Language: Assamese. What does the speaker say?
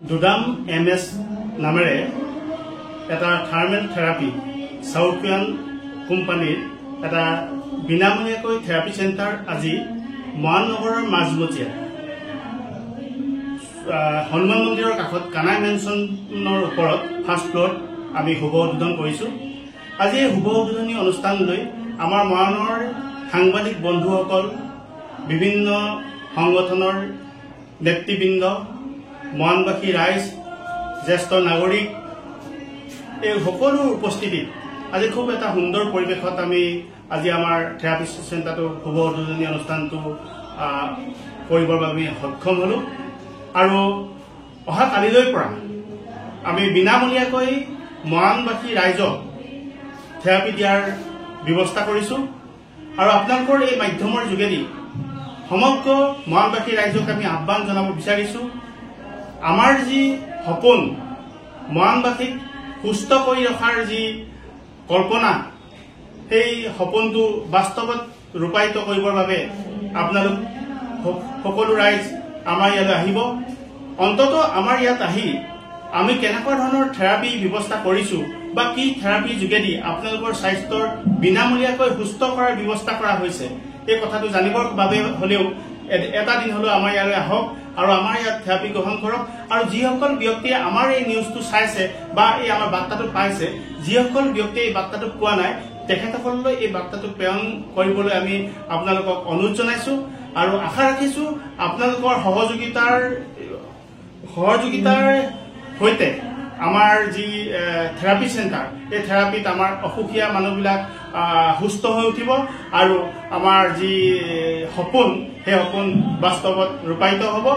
দুদাম MS নামেৰে এটা থাৰ্মেল থেৰাপি সাউথিয়ান কোম্পানীৰ এটা বিনামূলীয়াকৈ থেৰাপি চেণ্টাৰ আজি মহানগৰৰ মাজমজিয়া হনুমান মন্দিৰৰ কাষত কানাই মেনচনৰ ওপৰত ফাৰ্ষ্ট ফ্ল'ৰত আমি শুভ উদ্বোধন কৰিছোঁ। আজি এই শুভ উদ্বোধনী অনুষ্ঠানলৈ আমাৰ মহানগৰৰ সাংবাদিক বন্ধুসকল, বিভিন্ন সংগঠনৰ নেতৃবৃন্দ, মহানবাসী ৰাইজ, জ্যেষ্ঠ নাগৰিক, এই সকলো উপস্থিতিত আজি খুব এটা সুন্দৰ পৰিৱেশত আমি আজি আমাৰ থেৰাপি চেণ্টাৰটো শুভ উদ্বোধনী অনুষ্ঠানটো কৰিবৰ বাবে সক্ষম হ'লোঁ। আৰু অহা কালিলৈ পৰা আমি বিনামূলীয়াকৈ মহানবাসী ৰাইজক থেৰাপি দিয়াৰ ব্যৱস্থা কৰিছোঁ। আৰু আপোনালোকৰ এই মাধ্যমৰ যোগেদি সমগ্ৰ মহানবাসী ৰাইজক আমি আহ্বান জনাব বিচাৰিছোঁ, আমাৰ যি সপোন মহানবাসীক সুস্থ কৰি ৰখাৰ যি কল্পনা, সেই সপোনটো বাস্তৱত ৰূপায়িত কৰিবৰ বাবে আপোনালোক সকলো ৰাইজ আমাৰ ইয়ালৈ আহিব। অন্ততঃ আমাৰ ইয়াত আহি আমি কেনেকুৱা ধৰণৰ থেৰাপি ব্যৱস্থা কৰিছোঁ বা কি থেৰাপিৰ যোগেদি আপোনালোকৰ স্বাস্থ্যৰ বিনামূলীয়াকৈ সুস্থ কৰাৰ ব্যৱস্থা কৰা হৈছে, এই কথাটো জানিবৰ বাবে হ'লেও এটা দিন হ'লেও আমাৰ ইয়ালৈ আহক আৰু আমাৰ ইয়াত থেৰাপি গ্ৰহণ কৰক। আৰু যিসকল ব্যক্তিয়ে আমাৰ এই নিউজটো চাইছে বা এই আমাৰ বাৰ্তাটো পাইছে, যিসকল ব্যক্তিয়ে এই বাৰ্তাটো পোৱা নাই, তেখেতসকললৈ এই বাৰ্তাটো প্ৰেৰণ কৰিবলৈ আমি আপোনালোকক অনুৰোধ জনাইছোঁ আৰু আশা ৰাখিছোঁ আপোনালোকৰ সহযোগিতাৰ সৈতে আমাৰ যি থেৰাপি চেণ্টাৰ, এই থেৰাপিত আমাৰ অসুখীয়া মানুহবিলাক সুস্থ হৈ উঠিব আৰু আমাৰ যি সপোন, সেই সপোন বাস্তৱত ৰূপায়িত হ'ব।